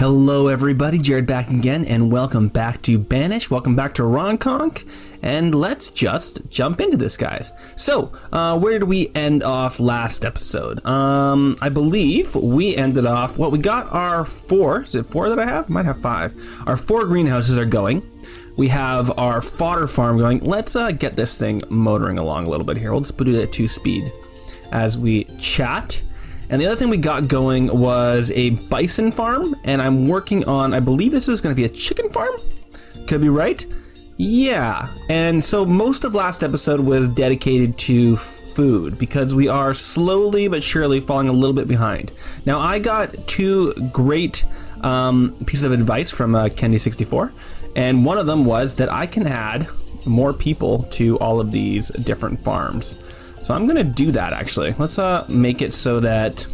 Hello everybody, Jared back again, and welcome back to Banished, welcome back to Ronconk, and let's just jump into this, guys. So, where did we end off last episode? I believe we ended off, well, we got our is it four that I have? Might have 5. Our 4 greenhouses are going. We have our fodder farm going. Let's get this thing motoring along a little bit here. We'll just put it at 2 speed as we chat. And the other thing we got going was a bison farm, and I'm working on, I believe this is going to be a chicken farm? Could be right? Yeah. And so most of last episode was dedicated to food because we are slowly but surely falling a little bit behind. Now I got 2 great pieces of advice from Kendy64, and one of them was that I can add more people to all of these different farms. So I'm gonna do that actually. Let's make it so that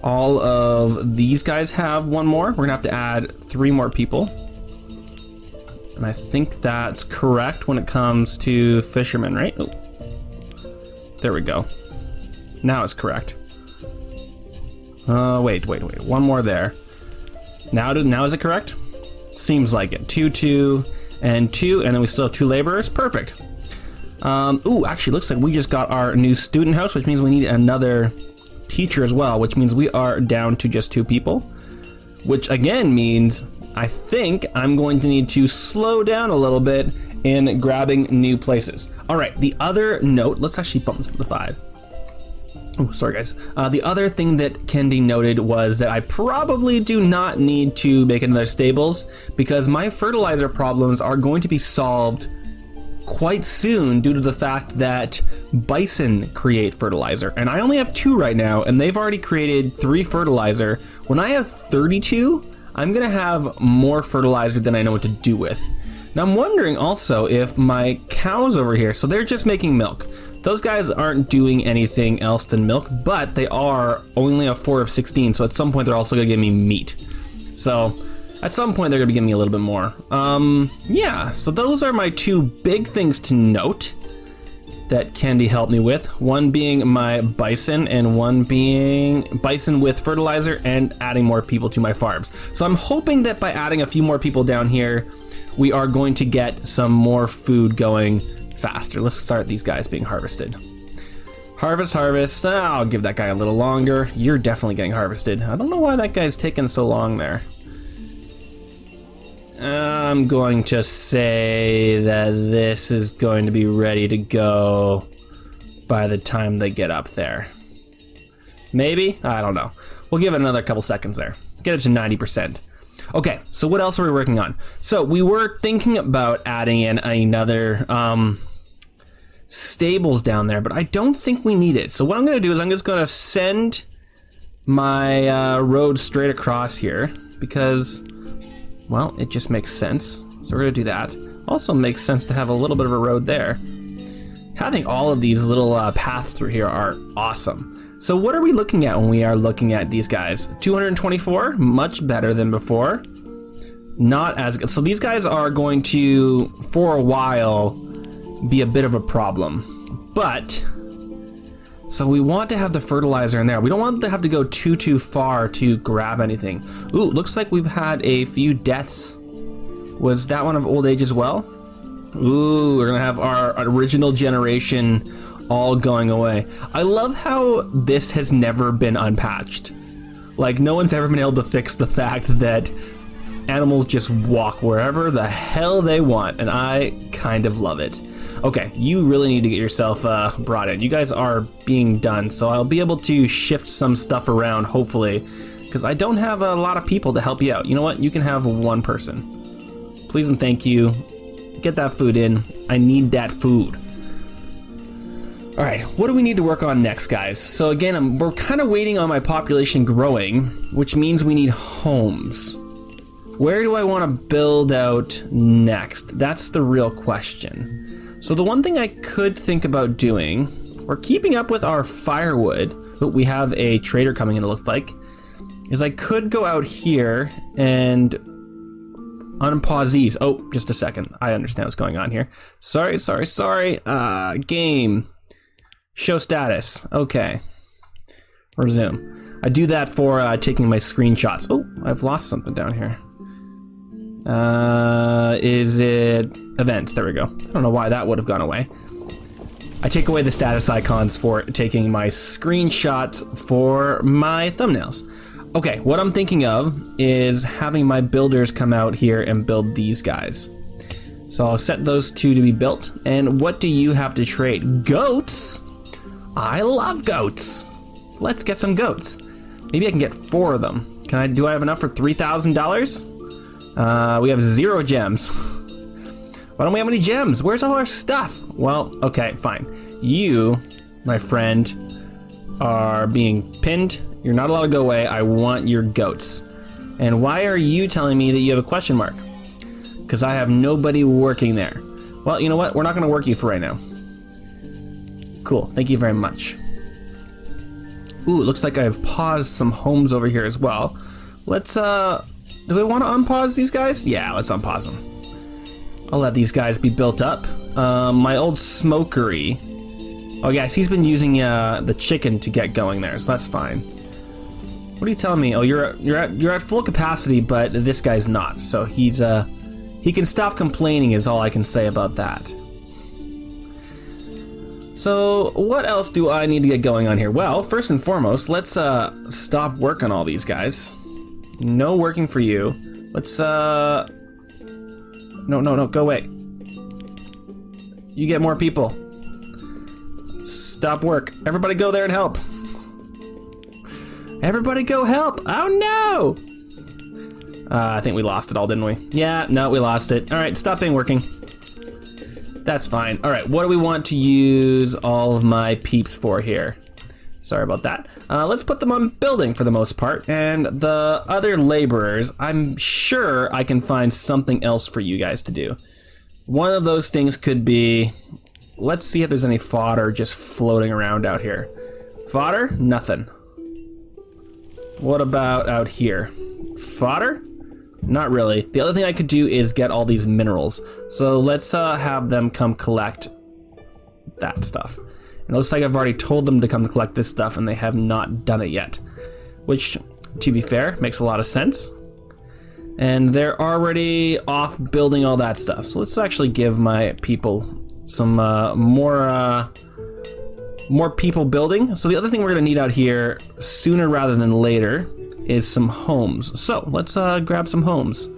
all of these guys have 1 more. We're gonna have to add 3 more people. And I think that's correct when it comes to fishermen, right? Oh. There we go. Now it's correct. Wait. 1 more there. Now is it correct? Seems like it. 2, 2, and 2, and then we still have 2 laborers. Perfect. Ooh, actually looks like we just got our new student house, which means we need another teacher as well, which means we are down to just 2 people, which again means I think I'm going to need to slow down a little bit in grabbing new places. All right, the other note, let's actually bump this to the 5. Oh, sorry guys. The other thing that Kendi noted was that I probably do not need to make another stables because my fertilizer problems are going to be solved quite soon due to the fact that bison create fertilizer, and I only have 2 right now, and they've already created 3 fertilizer. When I have 32, I'm gonna have more fertilizer than I know what to do with. Now I'm wondering also if my cows over here, so they're just making milk. Those guys aren't doing anything else than milk, but they are only a 4 of 16, so at some point they're also gonna give me meat. So at some point they're gonna be giving me a little bit more. Yeah, so those are my 2 big things to note that Candy helped me with. One being my bison, and one being bison with fertilizer and adding more people to my farms. So I'm hoping that by adding a few more people down here, we are going to get some more food going faster. Let's start these guys being harvested. Harvest. I'll give that guy a little longer. You're definitely getting harvested. I don't know why that guy's taking so long there. I'm going to say that this is going to be ready to go by the time they get up there. Maybe? I don't know. We'll give it another couple seconds there. Get it to 90%. Okay, so what else are we working on? So we were thinking about adding in another stables down there, but I don't think we need it. So what I'm going to do is I'm just going to send my road straight across here because, well, it just makes sense. So we're gonna do that. Also makes sense to have a little bit of a road there. Having all of these little paths through here are awesome. So what are we looking at when we are looking at these guys? 224, much better than before. Not as good. So these guys are going to, for a while, be a bit of a problem. But, so we want to have the fertilizer in there. We don't want to have to go too far to grab anything. Ooh, looks like we've had a few deaths. Was that one of old age as well? Ooh, we're gonna have our original generation all going away. I love how this has never been unpatched. Like, no one's ever been able to fix the fact that animals just walk wherever the hell they want, and I kind of love it. Okay, you really need to get yourself brought in. You guys are being done, so I'll be able to shift some stuff around, hopefully, because I don't have a lot of people to help you out. You know what? You can have 1 person. Please and thank you. Get that food in. I need that food. All right, what do we need to work on next, guys? So again, we're kind of waiting on my population growing, which means we need homes. Where do I want to build out next? That's the real question. So the one thing I could think about doing, we're keeping up with our firewood, but we have a trader coming in, it looked like, is I could go out here and unpause these. Oh, just a second. I understand what's going on here. Sorry. Game. Show status. Okay. Resume. I do that for taking my screenshots. Oh, I've lost something down here. Is it events? There we go. I don't know why that would have gone away. I take away the status icons for taking my screenshots for my thumbnails. Okay, what I'm thinking of is having my builders come out here and build these guys. So I'll set those two to be built. And what do you have to trade? Goats? I love goats. Let's get some goats. Maybe I can get 4 of them. Do I have enough for $3,000? We have 0 gems. Why don't we have any gems? Where's all our stuff? Well, okay, fine. You, my friend, are being pinned. You're not allowed to go away. I want your goats. And why are you telling me that you have a question mark? Because I have nobody working there. Well, you know what? We're not going to work you for right now. Cool. Thank you very much. Ooh, it looks like I've paused some homes over here as well. Let's, do we want to unpause these guys? Yeah, let's unpause them. I'll let these guys be built up. My old smokery. Oh yes, he's been using the chicken to get going there, so that's fine. What are you telling me? Oh, you're at full capacity, but this guy's not. So he's he can stop complaining is all I can say about that. So what else do I need to get going on here? Well, first and foremost, let's stop work on all these guys. No working for you. Let's No, go away. You get more people. Stop work. Everybody go there and help. Everybody go help. Oh no! I think we lost it all, didn't we? Yeah, no, we lost it. All right, stop being working. That's fine. All right, what do we want to use all of my peeps for here? Sorry about that. Let's put them on building for the most part, and the other laborers, I'm sure I can find something else for you guys to do. One of those things could be, let's see if there's any fodder just floating around out here. Fodder? Nothing. What about out here? Fodder? Not really. The other thing I could do is get all these minerals. So let's have them come collect that stuff. It looks like I've already told them to come to collect this stuff and they have not done it yet. Which, to be fair, makes a lot of sense. And they're already off building all that stuff. So let's actually give my people some more people building. So the other thing we're gonna need out here sooner rather than later is some homes. So let's grab some homes.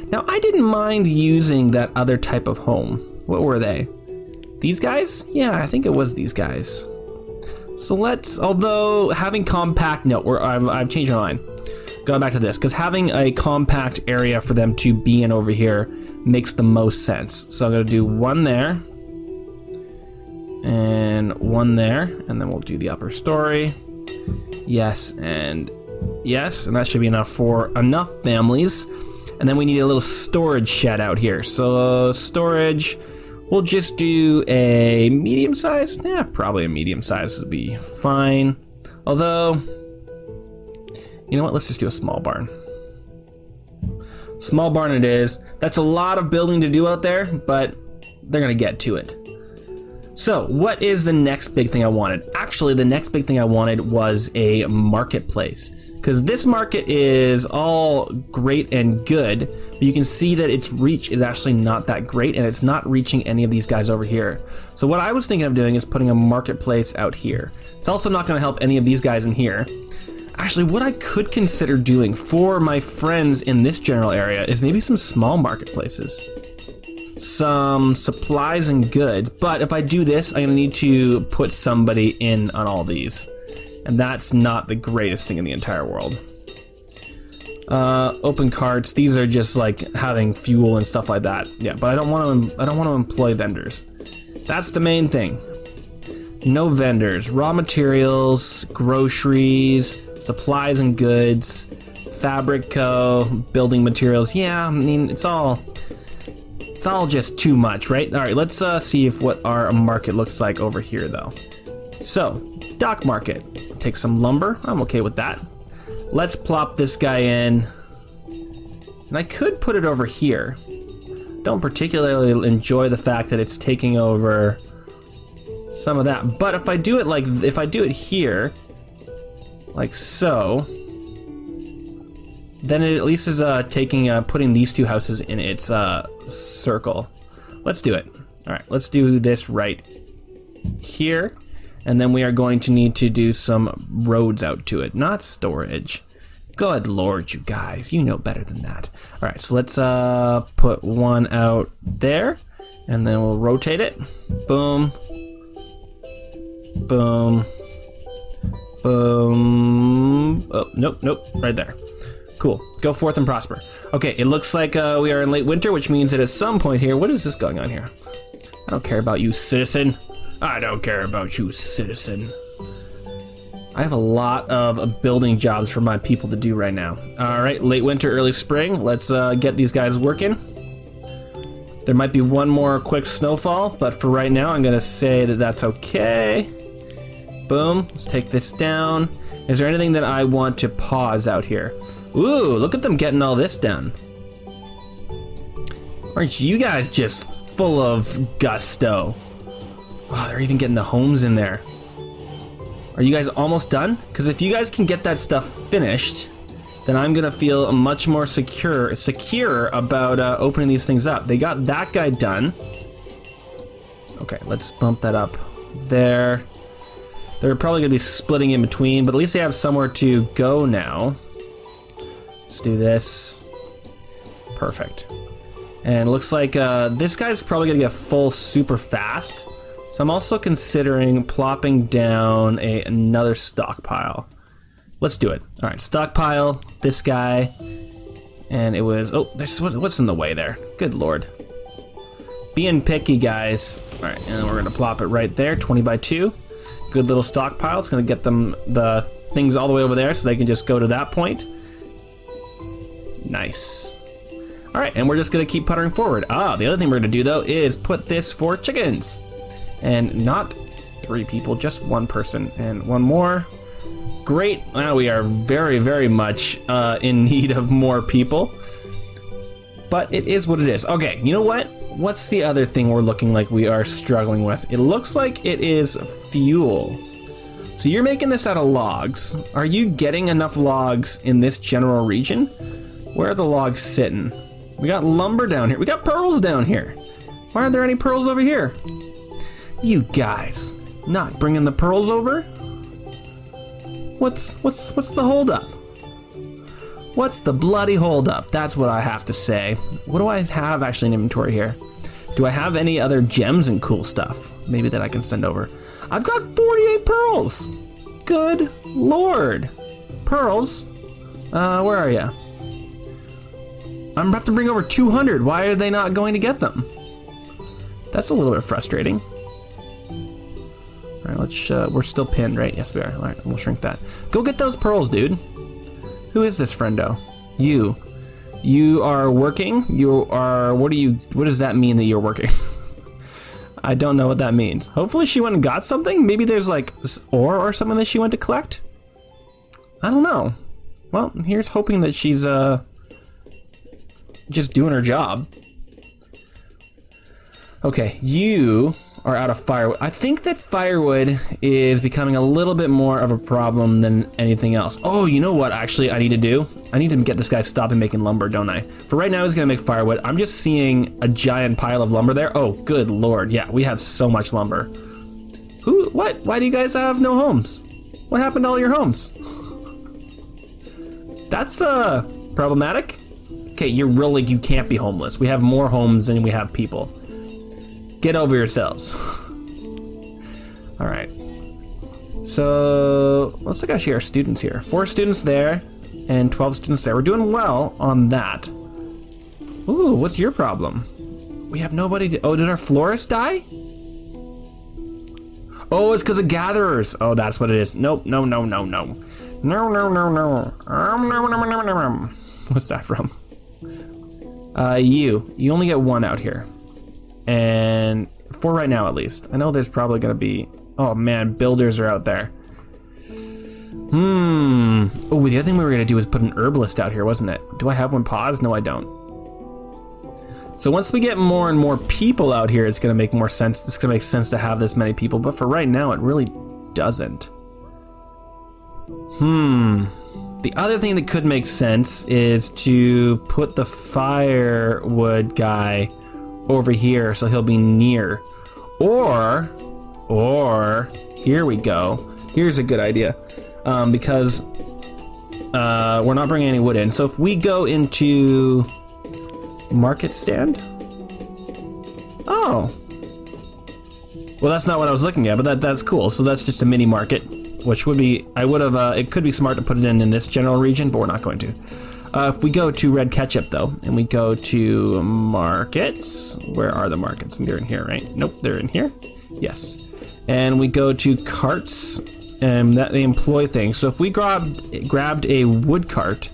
Now I didn't mind using that other type of home. What were they? These guys? Yeah, I think it was these guys. So let's, although having compact, no, I've changed my mind. Going back to this, because having a compact area for them to be in over here makes the most sense. So I'm gonna do one there, and one there, and then we'll do the upper story. Yes, and yes, and that should be enough for enough families. And then we need a little storage shed out here. So storage, we'll just do a medium size. Yeah, probably a medium size would be fine. Although, you know what? Let's just do a small barn. Small barn it is. That's a lot of building to do out there, but they're gonna get to it. So what is the next big thing I wanted? Actually, the next big thing I wanted was a marketplace. Because this market is all great and good, but you can see that its reach is actually not that great, and it's not reaching any of these guys over here. So what I was thinking of doing is putting a marketplace out here. It's also not going to help any of these guys in here. Actually, what I could consider doing for my friends in this general area is maybe some small marketplaces. Some supplies and goods, but if I do this, I'm going to need to put somebody in on all these. And that's not the greatest thing in the entire world. Open carts. These are just like having fuel and stuff like that. Yeah, but I don't want to employ vendors. That's the main thing. No vendors. Raw materials, groceries, supplies and goods, fabric co, building materials. Yeah, I mean it's all just too much, right? All right, let's see if what our market looks like over here though. So, dock market. Take some lumber. I'm okay with that. Let's plop this guy in. And I could put it over here. Don't particularly enjoy the fact that it's taking over some of that. But if I do it here, like so, then it at least is putting these two houses in its circle. Let's do it. All right, let's do this right here, and then we are going to need to do some roads out to it, not storage. Good lord, you guys, you know better than that. All right, so let's put one out there, and then we'll rotate it. Boom, boom, boom. Oh, nope, right there. Cool. Go forth and prosper. Okay, it looks like we are in late winter, which means that at some point here, what is this going on here? I don't care about you, citizen. I don't care about you, citizen. I have a lot of building jobs for my people to do right now. All right, late winter, early spring. Let's get these guys working. There might be one more quick snowfall, but for right now, I'm gonna say that that's okay. Boom, let's take this down. Is there anything that I want to pause out here? Ooh, look at them getting all this done. Aren't you guys just full of gusto? Oh, they're even getting the homes in there. Are you guys almost done? Because if you guys can get that stuff finished, then I'm gonna feel much more secure about opening these things up. They got that guy done. Okay, let's bump that up there. They're probably gonna be splitting in between, but at least they have somewhere to go now. Let's do this. Perfect. And it looks like this guy's probably gonna get full super fast. So I'm also considering plopping down another stockpile. Let's do it. All right, stockpile, this guy. And it was, oh, there's what's in the way there? Good lord. Being picky, guys. All right, and we're gonna plop it right there, 20 by 2. Good little stockpile. It's gonna get them the things all the way over there so they can just go to that point. Nice. All right, and we're just gonna keep puttering forward. Ah, the other thing we're gonna do though is put this for chickens. And not 3 people, just 1 person. And one more. Great. Now we are very, very much in need of more people. But it is what it is. Okay, you know what? What's the other thing we're looking like we are struggling with? It looks like it is fuel. So you're making this out of logs. Are you getting enough logs in this general region? Where are the logs sitting? We got lumber down here. We got pearls down here. Why aren't there any pearls over here? You guys, not bringing the pearls over? What's the holdup? What's the bloody holdup? That's what I have to say. What do I have actually in inventory here? Do I have any other gems and cool stuff? Maybe that I can send over. I've got 48 pearls. Good lord. Pearls? Where are you? I'm about to bring over 200. Why are they not going to get them? That's a little bit frustrating. All right, let's, we're still pinned, right? Yes, we are. All right, we'll shrink that. Go get those pearls, dude. Who is this friendo? You. You are working? You are, what does that mean that you're working? I don't know what that means. Hopefully she went and got something. Maybe there's like ore or something that she went to collect. I don't know. Well, here's hoping that she's, just doing her job. Okay, you are out of firewood. I think that firewood is becoming a little bit more of a problem than anything else. Oh, you know what actually I need to do? I need to get this guy stopping making lumber, don't I? For right now, he's gonna make firewood. I'm just seeing a giant pile of lumber there. Oh, good lord. Yeah, we have so much lumber. What? Why do you guys have no homes? What happened to all your homes? That's, problematic. Okay, you can't be homeless. We have more homes than we have people. Get over yourselves. All right. So let's look actually our students here. 4 students there and 12 students there. We're doing well on that. Ooh, what's your problem? We have nobody to, oh, did our florist die? Oh, it's because of gatherers. Oh, that's what it is. Nope, no. No. What's that from? You only get 1 out here. And for right now, at least. I know there's probably gonna be, oh man, builders are out there. Oh, the other thing we were gonna do was put an herbalist out here, wasn't it? Do I have one paused? No, I don't. So once we get more and more people out here, it's gonna make more sense. It's gonna make sense to have this many people, but for right now, it really doesn't. The other thing that could make sense is to put the firewood guy over here so he'll be near. Or, here we go. Here's a good idea. Because we're not bringing any wood in. So if we go into market stand. Oh. Well, that's not what I was looking at, but that's cool. So that's just a mini market, which would be, it could be smart to put it in this general region, but we're not going to. If we go to RedKetchup though, and we go to markets, where are the markets? They're in here, right? Nope, they're in here. Yes. And we go to carts, and that they employ things. So if we grabbed a wood cart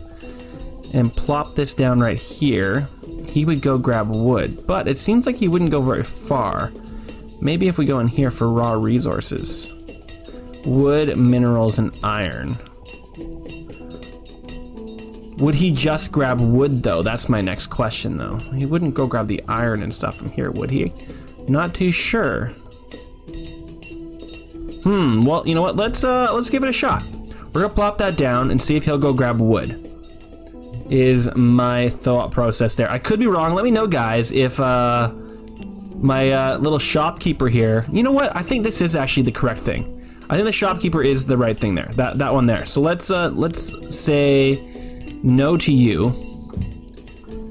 and plop this down right here, he would go grab wood, but it seems like he wouldn't go very far. Maybe if we go in here for raw resources. Wood, minerals, and iron. Would he just grab wood though? That's my next question though. He wouldn't go grab the iron and stuff from here, would he? Not too sure. Well, you know what? Let's give it a shot. We're gonna plop that down and see if he'll go grab wood. Is my thought process there. I could be wrong. Let me know, guys, if my little shopkeeper here. You know what? I think this is actually the correct thing. I think the shopkeeper is the right thing there. That one there. So let's say no to you,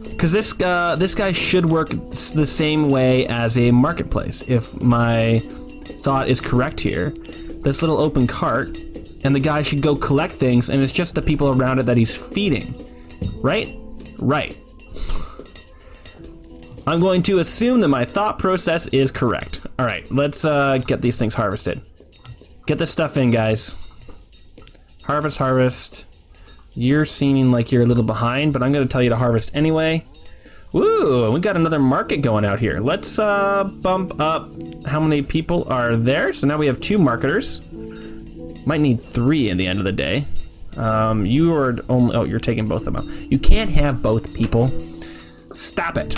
because this guy should work the same way as a marketplace. If my thought is correct here, this little open cart, and the guy should go collect things, and it's just the people around it that he's feeding, right? Right. I'm going to assume that my thought process is correct. All right, let's get these things harvested. Get this stuff in, guys. Harvest, harvest. You're seeming like you're a little behind, but I'm going to tell you to harvest anyway. Woo, we got another market going out here. Let's bump up how many people are there. So now we have 2 marketers. Might need 3 in the end of the day. You are only, oh, you're taking both of them. You can't have both people. Stop it.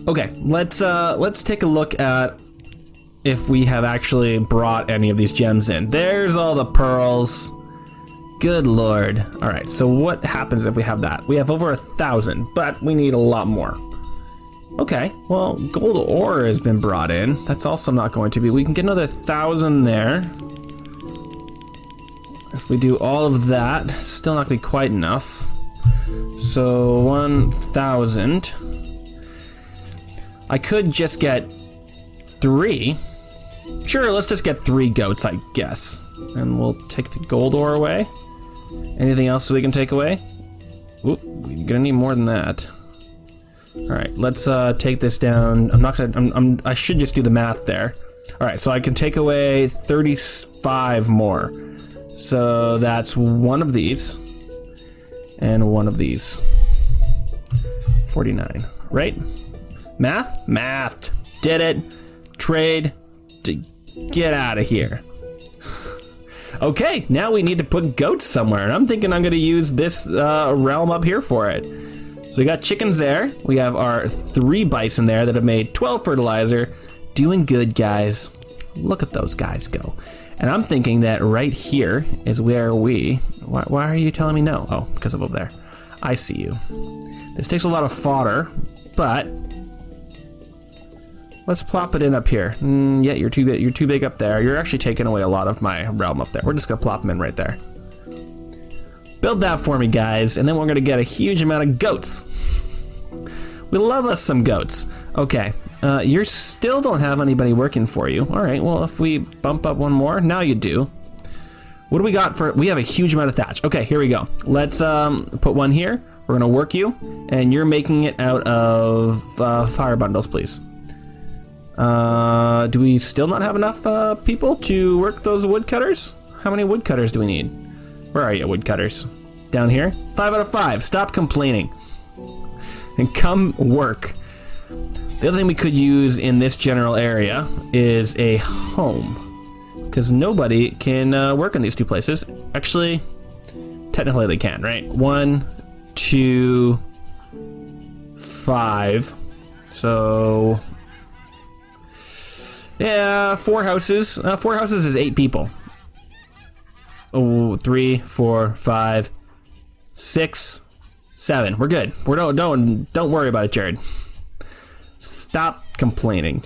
Okay, let's take a look at if we have actually brought any of these gems in. There's all the pearls. Good lord. All right, so what happens if we have that? We have over 1,000, but we need a lot more. Okay, well, gold ore has been brought in. That's also not going to be. We can get another 1,000 there. If we do all of that, still not gonna be quite enough. So 1,000. I could just get 3. Sure, let's just get 3 goats, I guess. And we'll take the gold ore away. Anything else we can take away? Oop, we're gonna need more than that. All right, let's take this down. I'm not gonna. I should just do the math there. All right, so I can take away 35 more. So that's 1 of these and 1 of these. 49, right? Math? Math. Did it. Trade. Get out of here. Okay, now we need to put goats somewhere, and I'm thinking I'm going to use this realm up here for it. So we got chickens there. We have our 3 bison there that have made 12 fertilizer. Doing good, guys. Look at those guys go. And I'm thinking that right here is where we... Why are you telling me no? Oh, because of over there. I see you. This takes a lot of fodder, but... let's plop it in up here. Yeah, you're too big up there. You're actually taking away a lot of my realm up there. We're just gonna plop them in right there. Build that for me, guys, and then we're gonna get a huge amount of goats. We love us some goats. Okay, you still don't have anybody working for you. All right, well, if we bump up 1 more, now you do. What do we got for, we have a huge amount of thatch. Okay, here we go. Let's put 1 here. We're gonna work you, and you're making it out of fire bundles, please. Do we still not have enough people to work those woodcutters? How many woodcutters do we need? Where are you, woodcutters? Down here? 5 out of 5. Stop complaining. And come work. The other thing we could use in this general area is a home. Because nobody can work in these 2 places. Actually, technically they can, right? 1, 2, 5. So... yeah, 4 houses. 4 houses is 8 people. Oh, 3, 4, 5, 6, 7. We're good. Don't worry about it, Jared. Stop complaining.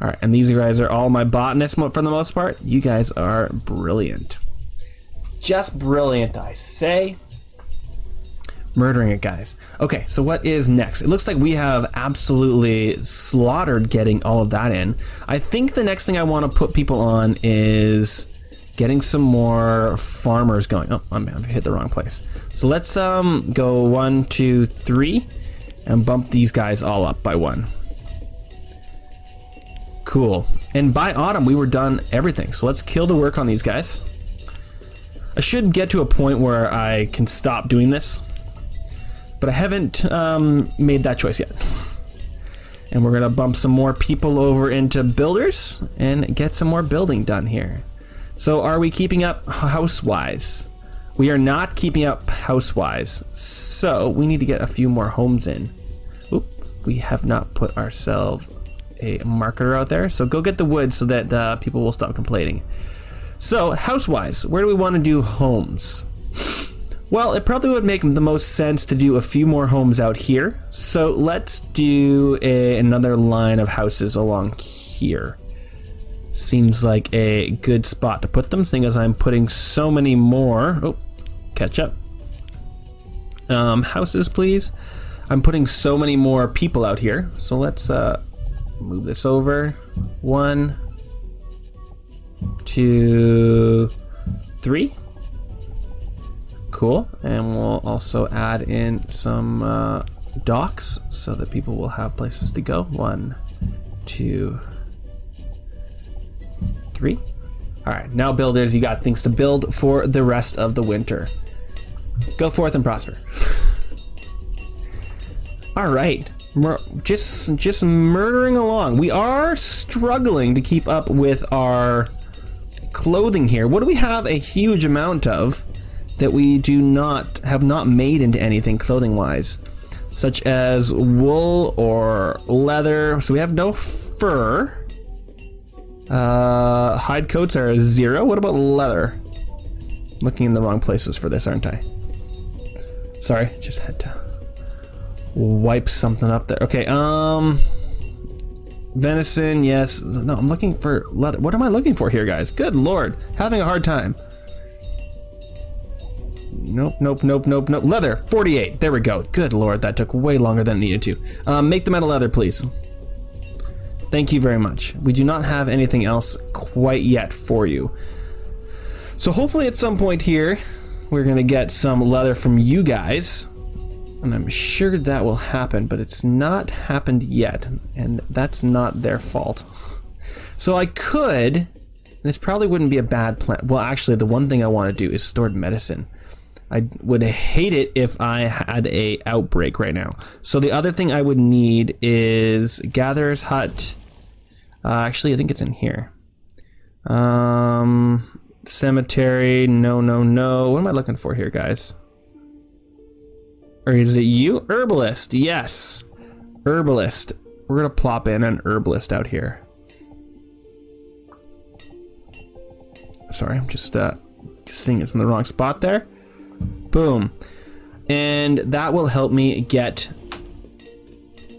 All right, and these guys are all my botanists for the most part. You guys are brilliant. Just brilliant, I say. Murdering it, guys. Okay, so what is next? It looks like we have absolutely slaughtered getting all of that in. I think the next thing I want to put people on is getting some more farmers going. Oh, I've hit the wrong place. So let's go 1, 2, 3 and bump these guys all up by 1. Cool. And by autumn, we were done everything. So let's kill the work on these guys. I should get to a point where I can stop doing this, but I haven't made that choice yet. And we're gonna bump some more people over into builders and get some more building done here. So are we keeping up house-wise? We are not keeping up house-wise, so we need to get a few more homes in. Oop, we have not put ourselves a marketer out there, so go get the wood so that people will stop complaining. So house-wise, where do we want to do homes? Well, it probably would make the most sense to do a few more homes out here. So let's do another line of houses along here. Seems like a good spot to put them, seeing as I'm putting so many more. Oh, Ketchup. Houses, please. I'm putting so many more people out here. So let's move this over. 1, 2, 3. Cool. And we'll also add in some docks so that people will have places to go. 1, 2, 3. All right, now builders, you got things to build for the rest of the winter. Go forth and prosper. All right, just murdering along. We are struggling to keep up with our clothing here. What do we have a huge amount of that we have not made into anything clothing wise, such as wool or leather? So we have no fur. Hide coats are 0. What about leather? Looking in the wrong places for this, aren't I? Sorry, just had to wipe something up there. Okay, venison, yes. No, I'm looking for leather. What am I looking for here, guys? Good lord, having a hard time. Nope. Leather, 48. There we go. Good lord, that took way longer than it needed to. Make them out of leather, please. Thank you very much. We do not have anything else quite yet for you. So hopefully at some point here, we're gonna get some leather from you guys. And I'm sure that will happen, but it's not happened yet. And that's not their fault. So I could, this probably wouldn't be a bad plan. Well, actually, the one thing I want to do is stored medicine. I would hate it if I had a outbreak right now. So the other thing I would need is gatherer's hut. Actually, I think it's in here. Cemetery, no. What am I looking for here, guys? Or is it you? Herbalist, yes. Herbalist. We're gonna plop in an herbalist out here. Sorry, I'm just seeing it's in the wrong spot there. Boom. And that will help me get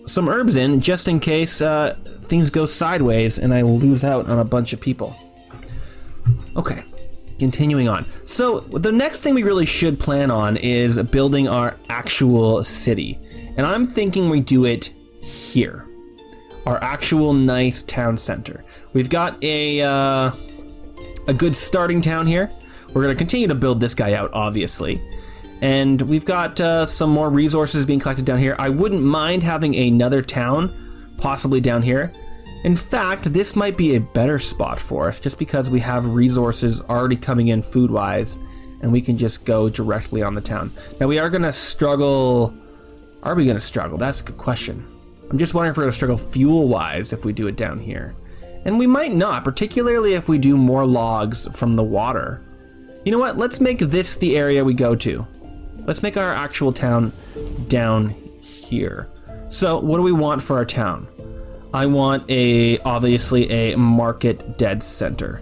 some herbs in just in case things go sideways and I lose out on a bunch of people. Okay, continuing on. So the next thing we really should plan on is building our actual city. And I'm thinking we do it here. Our actual nice town center. We've got a good starting town here. We're going to continue to build this guy out, obviously. And we've got some more resources being collected down here. I wouldn't mind having another town, possibly down here. In fact, this might be a better spot for us, just because we have resources already coming in food-wise, and we can just go directly on the town. Now, we are going to struggle. Are we going to struggle? That's a good question. I'm just wondering if we're going to struggle fuel-wise if we do it down here. And we might not, particularly if we do more logs from the water. You know what? Let's make this the area we go to. Let's make our actual town down here. So what do we want for our town? I want obviously a market dead center.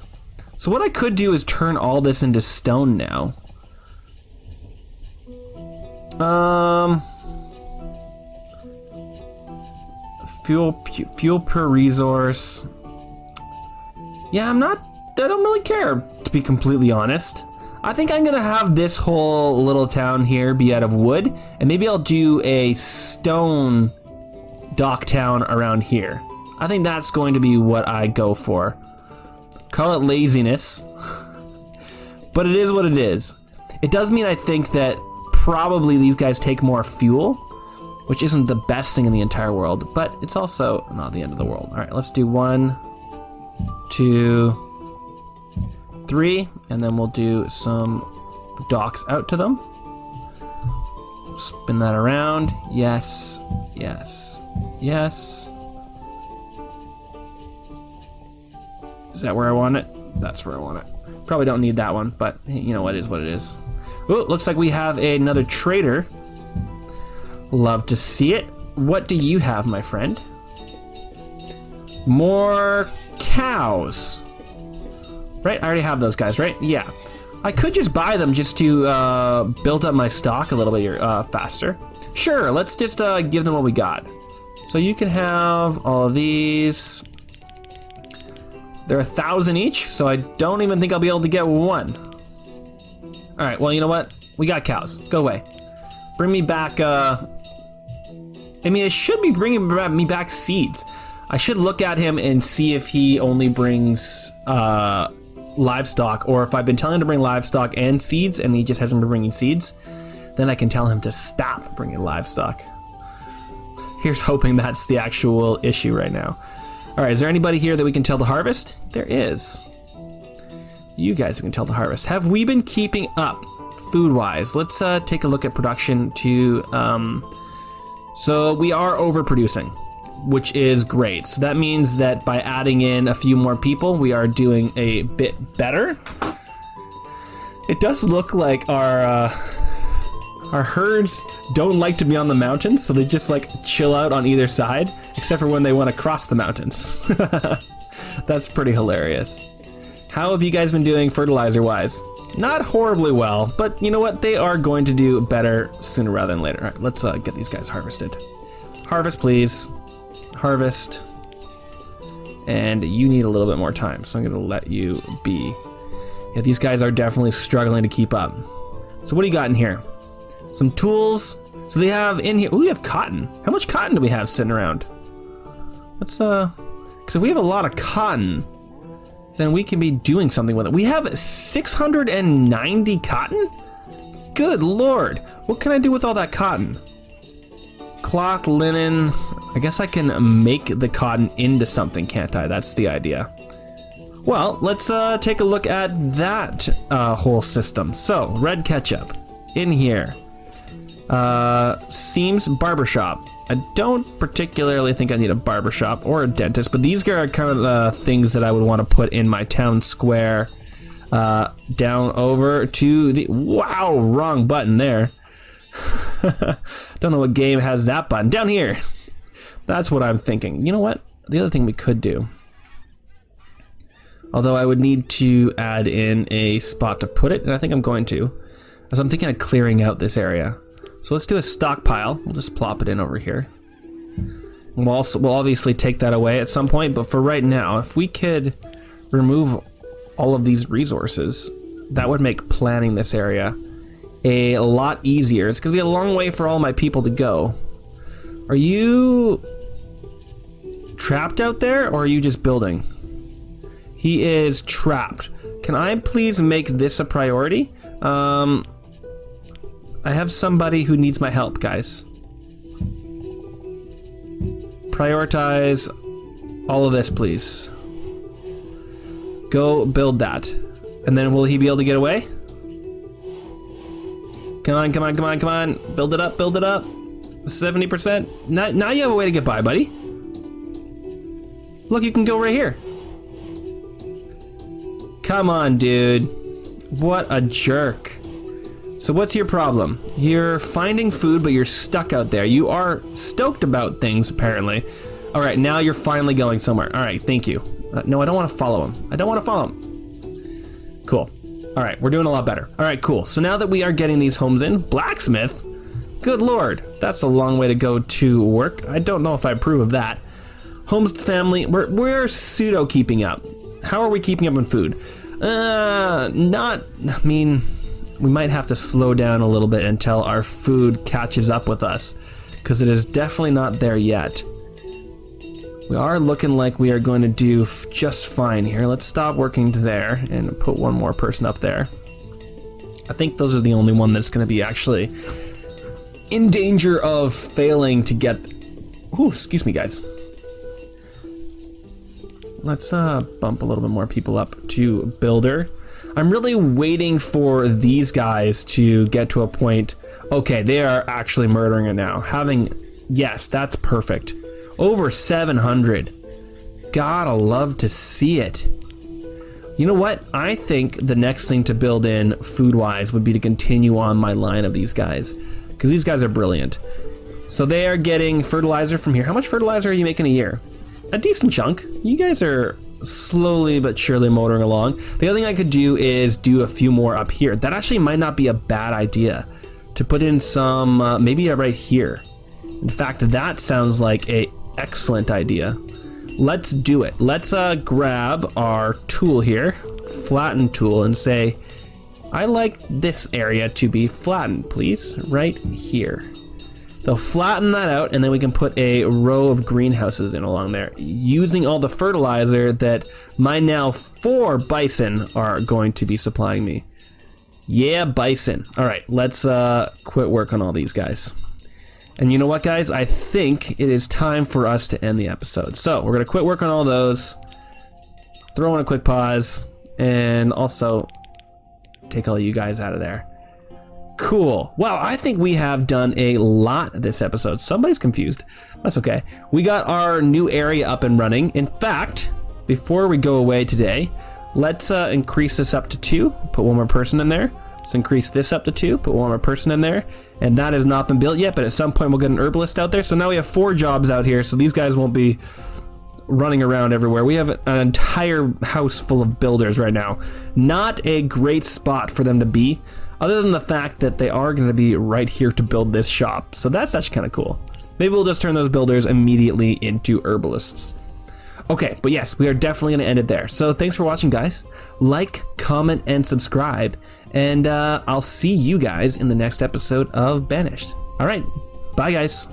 So what I could do is turn all this into stone now. Fuel per resource. Yeah, I don't really care, to be completely honest. I think I'm gonna have this whole little town here be out of wood, and maybe I'll do a stone dock town around here. I think that's going to be what I go for. Call it laziness, but it is what it is. It does mean I think that probably these guys take more fuel, which isn't the best thing in the entire world, but it's also not the end of the world. All right, let's do 1, 2, 3, and then we'll do some docks out to them. Spin that around. Yes, yes, yes. Is that where I want it? That's where I want it. Probably don't need that one, but you know what is what it is. Oh, looks like we have another trader. Love to see it. What do you have, my friend? More cows. Right, I already have those guys, right? Yeah. I could just buy them just to build up my stock a little bit faster. Sure, let's just give them what we got. So you can have all of these. They're 1,000 each, so I don't even think I'll be able to get one. All right, well, you know what? We got cows. Go away. Bring me back, I mean, it should be bringing me back seeds. I should look at him and see if he only brings livestock, or if I've been telling him to bring livestock and seeds and he just hasn't been bringing seeds, then I can tell him to stop bringing livestock. Here's hoping that's the actual issue right now. All right, is there anybody here that we can tell to harvest? There is. You guys we can tell to harvest. Have we been keeping up food-wise? Let's take a look at production to... So we are overproducing, which is great. So that means that by adding in a few more people, we are doing a bit better. It does look like our herds don't like to be on the mountains, so they just like chill out on either side, except for when they want to cross the mountains. That's pretty hilarious. How have you guys been doing fertilizer-wise? Not horribly well, but you know what? They are going to do better sooner rather than later. All right, let's get these guys harvested. Harvest, please. Harvest. And you need a little bit more time, so I'm going to let you be. Yeah, these guys are definitely struggling to keep up. So what do you got in here? Some tools. So they have in here... Ooh, we have cotton. How much cotton do we have sitting around? Let's, because if we have a lot of cotton, then we can be doing something with it. We have 690 cotton? Good Lord. What can I do with all that cotton? Cloth, linen. I guess I can make the cotton into something, can't I? That's the idea. Well, let's take a look at that whole system. So, RedKetchup in here. Seems barbershop. I don't particularly think I need a barbershop or a dentist, but these are kind of the things that I would want to put in my town square. Down over to the... Wow, wrong button there. Don't know what game has that button. Down here. That's what I'm thinking. You know what? The other thing we could do, although I would need to add in a spot to put it, and I think I'm going to, as I'm thinking of clearing out this area. So let's do a stockpile. We'll just plop it in over here. We'll obviously take that away at some point, but for right now, if we could remove all of these resources, that would make planning this area a lot easier. It's gonna be a long way for all my people to go. Are you trapped out there, or are you just building? He is trapped. Can I please make this a priority? I have somebody who needs my help, guys. Prioritize all of this, please. Go build that. And then will he be able to get away? Come on, come on, come on, come on. Build it up, build it up. 70%. Now you have a way to get by, buddy. Look, you can go right here. Come on, dude. What a jerk. So what's your problem? You're finding food, but you're stuck out there. You are stoked about things, apparently. All right, now you're finally going somewhere. All right, thank you. No, I don't want to follow him. I don't want to follow him. All right, we're doing a lot better. All right, cool. So now that we are getting these homes in, blacksmith, good Lord, that's a long way to go to work. I don't know if I approve of that. Homes family, we're pseudo keeping up. How are we keeping up on food? I mean, we might have to slow down a little bit until our food catches up with us, because it is definitely not there yet. We are looking like we are going to do just fine here. Let's stop working there and put one more person up there. I think those are the only one that's going to be actually in danger of failing to get... Ooh, excuse me, guys. Let's bump a little bit more people up to builder. I'm really waiting for these guys to get to a point. Okay, they are actually murdering it now. Yes, that's perfect. Over 700. Gotta love to see it. You know what? I think the next thing to build in food-wise would be to continue on my line of these guys, because these guys are brilliant. So they are getting fertilizer from here. How much fertilizer are you making a year? A decent chunk. You guys are slowly but surely motoring along. The other thing I could do is do a few more up here. That actually might not be a bad idea, to put in some, maybe right here. In fact, that sounds like a excellent idea. Let's do it. Let's grab our tool here, flatten tool, and say, I like this area to be flattened, please, right here. They'll flatten that out, and then we can put a row of greenhouses in along there, using all the fertilizer that my now 4 bison are going to be supplying me. Yeah, bison. All right, let's quit work on all these guys. And you know what, guys? I think it is time for us to end the episode. So we're going to quit work on all those, throw in a quick pause, and also take all you guys out of there. Cool. Wow, I think we have done a lot this episode. Somebody's confused. That's okay. We got our new area up and running. In fact, before we go away today, let's increase this up to 2. Put one more person in there. Let's increase this up to 2. Put one more person in there. And that has not been built yet, but at some point we'll get an herbalist out there. So now we have 4 jobs out here, so these guys won't be running around everywhere. We have an entire house full of builders right now. Not a great spot for them to be, other than the fact that they are going to be right here to build this shop. So that's actually kind of cool. Maybe we'll just turn those builders immediately into herbalists. Okay, but yes, we are definitely going to end it there. So thanks for watching, guys. Like, comment, and subscribe. And I'll see you guys in the next episode of Banished. All right, bye, guys.